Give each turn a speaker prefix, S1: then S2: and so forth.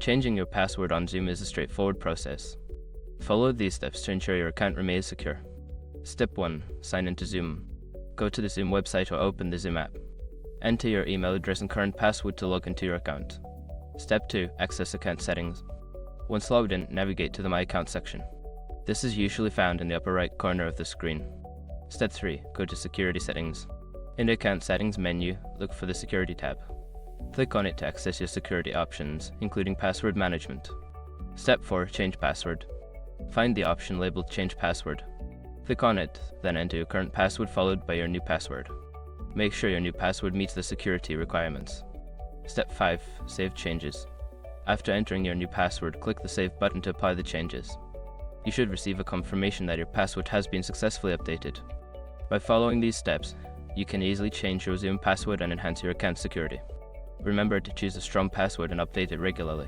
S1: Changing your password on Zoom is a straightforward process. Follow these steps to ensure your account remains secure. Step 1. Sign into Zoom. Go to the Zoom website or open the Zoom app. Enter your email address and current password to log into your account. Step 2. Access account settings. Once logged in, navigate to the My Account section. This is usually found in the upper right corner of the screen. Step 3. Go to Security Settings. In the Account Settings menu, look for the Security tab. Click on it to access your security options, including password management. Step 4. Change password. Find the option labeled Change Password. Click on it, then enter your current password followed by your new password. Make sure your new password meets the security requirements. Step 5. Save changes. After entering your new password, click the Save button to apply the changes. You should receive a confirmation that your password has been successfully updated. By following these steps, you can easily change your Zoom password and enhance your account security. Remember to choose a strong password and update it regularly.